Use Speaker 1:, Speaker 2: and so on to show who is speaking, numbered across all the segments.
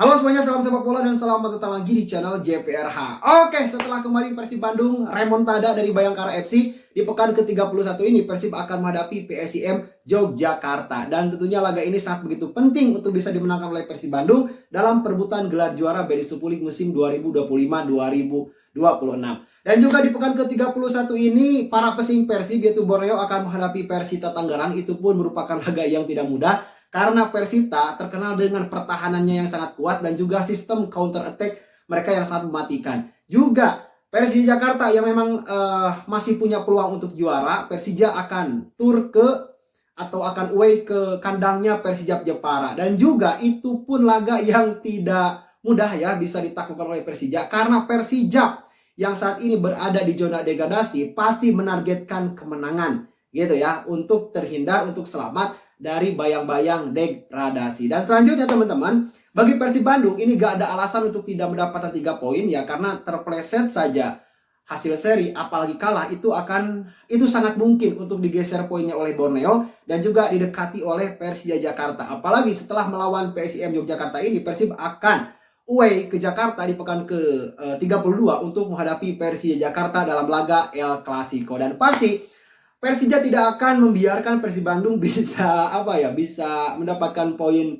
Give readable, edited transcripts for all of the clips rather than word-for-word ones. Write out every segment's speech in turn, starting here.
Speaker 1: Halo semuanya, salam sepak bola dan selamat datang lagi di channel JPRH. Oke, setelah kemarin Persib Bandung remontada dari Bayangkara FC, di pekan ke-31 ini Persib akan menghadapi PSIM Yogyakarta. Dan tentunya laga ini sangat begitu penting untuk bisa dimenangkan oleh Persib Bandung dalam perebutan gelar juara BRI Super League musim 2025-2026. Dan juga di pekan ke-31 ini, para pesaing Persib yaitu Borneo akan menghadapi Persita Tangerang. Itu pun merupakan laga yang tidak mudah, karena Persita terkenal dengan pertahanannya yang sangat kuat dan juga sistem counter attack mereka yang sangat mematikan. Juga Persija Jakarta yang memang masih punya peluang untuk juara. Persija akan akan away ke kandangnya Persijap Jepara. Dan juga itu pun laga yang tidak mudah ya bisa ditaklukkan oleh Persija, karena Persijap yang saat ini berada di zona degradasi pasti menargetkan kemenangan gitu ya, untuk terhindar, untuk selamat dari bayang-bayang degradasi. Dan selanjutnya teman-teman, bagi Persib Bandung ini gak ada alasan untuk tidak mendapatkan 3 poin ya, karena terpleset saja hasil seri apalagi kalah itu sangat mungkin untuk digeser poinnya oleh Borneo dan juga didekati oleh Persija Jakarta. Apalagi setelah melawan PSIM Yogyakarta ini, Persib akan away ke Jakarta di pekan ke-32 untuk menghadapi Persija Jakarta dalam laga El Clasico. Dan pasti Persija tidak akan membiarkan Persib Bandung bisa bisa mendapatkan poin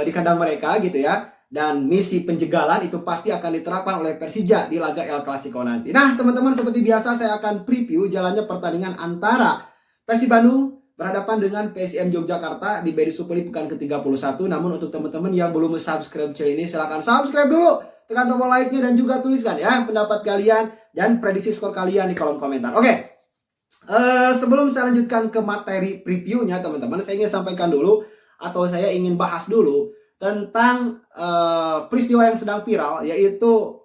Speaker 1: di kandang mereka gitu ya. Dan misi penjegalan itu pasti akan diterapkan oleh Persija di laga El Clasico nanti. Nah teman-teman, seperti biasa saya akan preview jalannya pertandingan antara Persib Bandung berhadapan dengan PSIM Yogyakarta di BRI Super League pekan ke-31. Namun untuk teman-teman yang belum subscribe channel ini, silahkan subscribe dulu, tekan tombol like-nya dan juga tuliskan ya pendapat kalian dan prediksi skor kalian di kolom komentar. Oke. Sebelum saya lanjutkan ke materi previewnya teman-teman, saya ingin sampaikan dulu atau saya ingin bahas dulu tentang peristiwa yang sedang viral, yaitu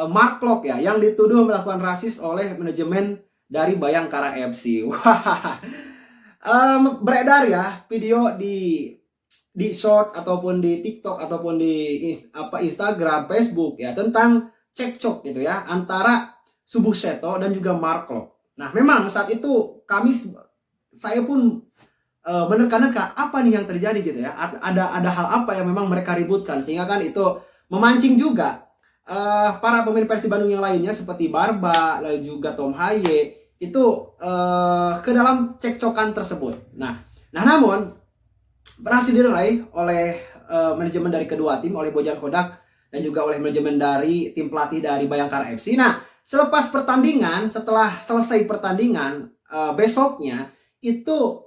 Speaker 1: Mark Klok ya, yang dituduh melakukan rasis oleh manajemen dari Bayangkara FC. Wah, beredar ya video di short ataupun di TikTok ataupun di Instagram, Facebook ya, tentang cekcok gitu ya antara Subuh Seto dan juga Mark Klok. Nah, memang saat itu saya pun menerka-nerka apa nih yang terjadi gitu ya. Ada hal apa yang memang mereka ributkan sehingga kan itu memancing juga para pemain Persib Bandung yang lainnya seperti Barba lalu juga Tom Haye itu ke dalam cekcokan tersebut. Nah namun berhasil diraih oleh manajemen dari kedua tim, oleh Bojan Hodak dan juga oleh manajemen dari tim pelatih dari Bayangkara FC. Nah, selepas pertandingan, setelah selesai pertandingan, besoknya itu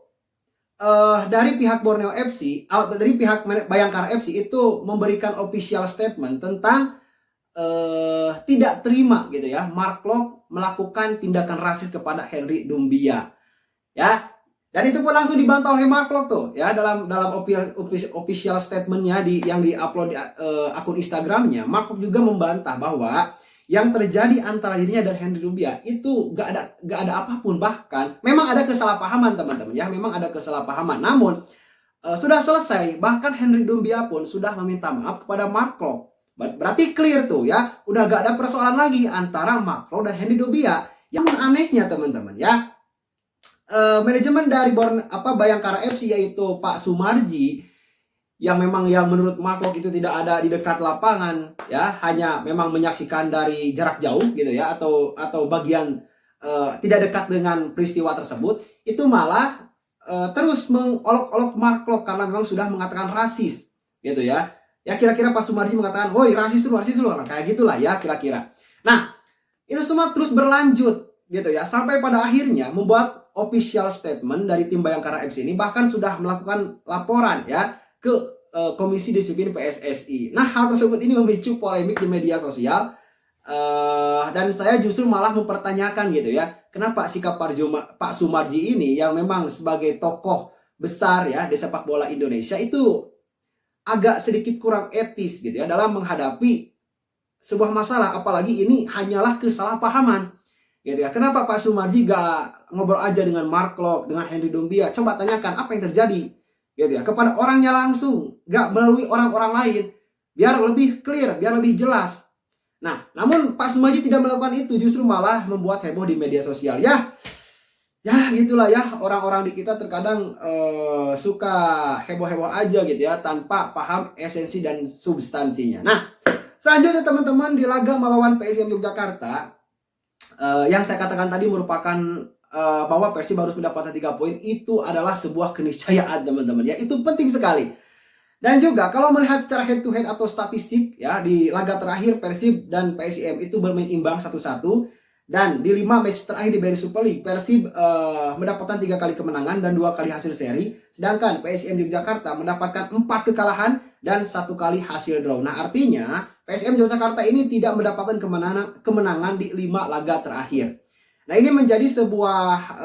Speaker 1: dari pihak Borneo FC, dari pihak Bayangkara FC itu memberikan official statement tentang tidak terima gitu ya, Mark Klok melakukan tindakan rasis kepada Henry Dumbia ya. Dan itu pun langsung dibantah oleh Mark Klok tuh ya, dalam official statementnya yang diupload di akun Instagramnya. Mark Klok juga membantah bahwa yang terjadi antara dirinya dan Henry Dumbia itu gak ada apapun, bahkan memang ada kesalahpahaman teman-teman ya, memang ada kesalahpahaman. Namun sudah selesai, bahkan Henry Dumbia pun sudah meminta maaf kepada Mark Klok. Berarti clear tuh ya, udah gak ada persoalan lagi antara Mark Klok dan Henry Dumbia. Yang anehnya teman-teman ya, manajemen dari Bayangkara FC yaitu Pak Sumarji, yang menurut Mark Klok itu tidak ada di dekat lapangan ya, hanya memang menyaksikan dari jarak jauh gitu ya, atau bagian tidak dekat dengan peristiwa tersebut, itu malah terus mengolok-olok Mark Klok karena memang sudah mengatakan rasis gitu ya. Ya kira-kira Pak Sumarji mengatakan, "Woi, rasis lu," nah, kayak gitulah ya kira-kira. Nah, itu semua terus berlanjut gitu ya, sampai pada akhirnya membuat official statement dari tim Bayangkara FC ini, bahkan sudah melakukan laporan ya ke Komisi Disiplin PSSI. Nah, hal tersebut ini memicu polemik di media sosial, dan saya justru malah mempertanyakan gitu ya, kenapa sikap Pak Sumarji ini yang memang sebagai tokoh besar ya di sepak bola Indonesia itu agak sedikit kurang etis gitu ya dalam menghadapi sebuah masalah, apalagi ini hanyalah kesalahpahaman gitu ya. Kenapa Pak Sumarji gak ngobrol aja dengan Mark Klok, dengan Henry Dumbia, coba tanyakan apa yang terjadi gitu ya, kepada orangnya langsung, gak melalui orang-orang lain, biar lebih clear, biar lebih jelas. Nah, namun Pak Sumarji tidak melakukan itu, justru malah membuat heboh di media sosial ya. Ya gitulah ya, orang-orang di kita terkadang suka heboh-heboh aja gitu ya, tanpa paham esensi dan substansinya. Nah, selanjutnya teman-teman, di laga melawan PSM Yogyakarta, yang saya katakan tadi merupakan bahwa Persib harus mendapatkan 3 poin, itu adalah sebuah keniscayaan teman-teman ya, itu penting sekali. Dan juga kalau melihat secara head to head atau statistik ya, di laga terakhir Persib dan PSIM itu bermain imbang 1-1, dan di 5 match terakhir di BRI Super League Persib mendapatkan 3 kali kemenangan dan 2 kali hasil seri, sedangkan PSIM Yogyakarta mendapatkan 4 kekalahan dan 1 kali hasil draw. Nah, artinya PSM Yogyakarta ini tidak mendapatkan kemenangan di 5 laga terakhir. Nah, ini menjadi sebuah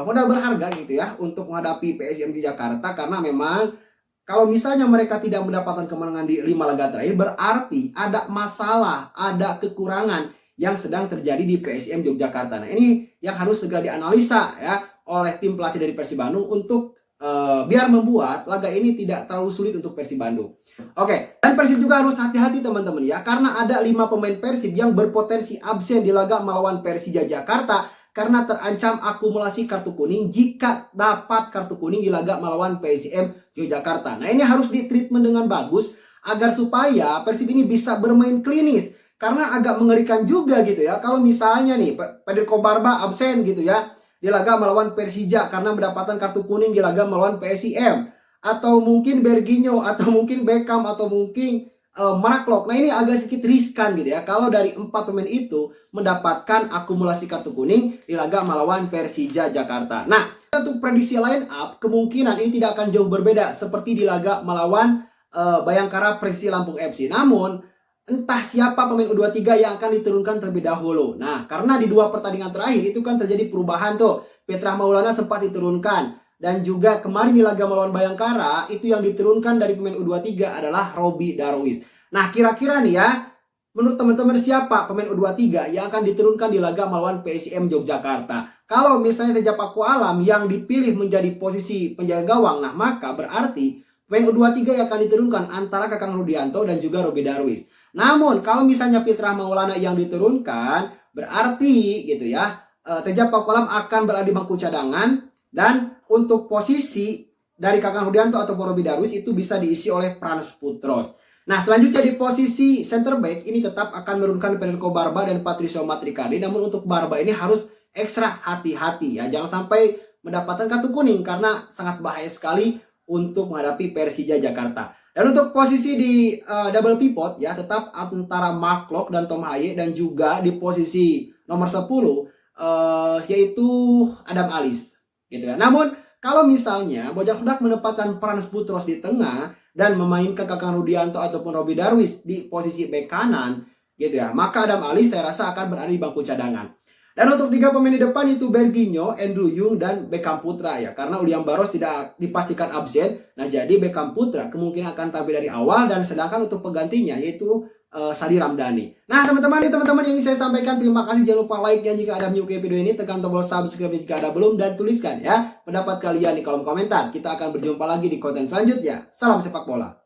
Speaker 1: modal berharga gitu ya untuk menghadapi PSM Yogyakarta, karena memang kalau misalnya mereka tidak mendapatkan kemenangan di 5 laga terakhir, berarti ada masalah, ada kekurangan yang sedang terjadi di PSM Yogyakarta. Nah, ini yang harus segera dianalisa ya oleh tim pelatih dari Persib Bandung untuk biar membuat laga ini tidak terlalu sulit untuk Persib Bandung. Oke, dan Persib juga harus hati-hati teman-teman ya, karena ada 5 pemain Persib yang berpotensi absen di laga melawan Persija Jakarta karena terancam akumulasi kartu kuning jika dapat kartu kuning di laga melawan PSM Yogyakarta. Nah, ini harus ditreatment dengan bagus agar supaya Persib ini bisa bermain klinis. Karena agak mengerikan juga gitu ya, kalau misalnya nih Federico Barba absen gitu ya di laga melawan Persija karena mendapatkan kartu kuning di laga melawan PSIM, atau mungkin Berginho, atau mungkin Beckham, atau mungkin Mark. Nah, ini agak sedikit riskan gitu ya kalau dari 4 pemain itu mendapatkan akumulasi kartu kuning di laga melawan Persija Jakarta. Nah, untuk prediksi line up kemungkinan ini tidak akan jauh berbeda seperti di laga melawan Bayangkara Persisi Lampung FC. Namun entah siapa pemain U23 yang akan diturunkan terlebih dahulu. Nah, karena di 2 pertandingan terakhir itu kan terjadi perubahan tuh. Petrah Maulana sempat diturunkan. Dan juga kemarin di laga melawan Bayangkara, itu yang diturunkan dari pemain U23 adalah Robby Darwis. Nah, kira-kira nih ya, menurut teman-teman siapa pemain U23 yang akan diturunkan di laga melawan PSM Yogyakarta? Kalau misalnya Teja Paku Alam yang dipilih menjadi posisi penjaga gawang, nah maka berarti pemain U23 yang akan diturunkan antara Kakang Rudianto dan juga Robby Darwis. Namun kalau misalnya Petrah Maulana yang diturunkan, berarti gitu ya, Teja Paku Alam akan berada di bangku cadangan. Dan untuk posisi dari Kakang Rudianto ataupun Robby Darwis itu bisa diisi oleh Frans Putros. Nah, selanjutnya di posisi center back ini tetap akan menurunkan Federico Barba dan Patricio Matricani. Namun untuk Barba ini harus ekstra hati-hati ya. Jangan sampai mendapatkan kartu kuning karena sangat bahaya sekali untuk menghadapi Persija Jakarta. Dan untuk posisi di double pivot ya tetap antara Mark Locke dan Tom Haye, dan juga di posisi nomor 10 yaitu Adam Alis. Gitu ya. Namun kalau misalnya Bojan Hodak menempatkan Frans Putros di tengah dan memainkan Kakang Rudianto ataupun Robby Darwis di posisi bek kanan gitu ya, maka Adam Alis saya rasa akan berada di bangku cadangan. Dan untuk 3 pemain di depan itu Berginho, Andrew Yung, dan Beckham Putra ya, karena Ulian Baros tidak dipastikan absen. Nah, jadi Beckham Putra kemungkinan akan tampil dari awal, dan sedangkan untuk penggantinya yaitu Sadi Ramdhani. Nah, teman-teman yang ingin saya sampaikan, terima kasih. Jangan lupa like ya jika ada menyukai video ini, tekan tombol subscribe jika ada belum, dan tuliskan ya pendapat kalian di kolom komentar. Kita akan berjumpa lagi di konten selanjutnya. Salam sepak bola.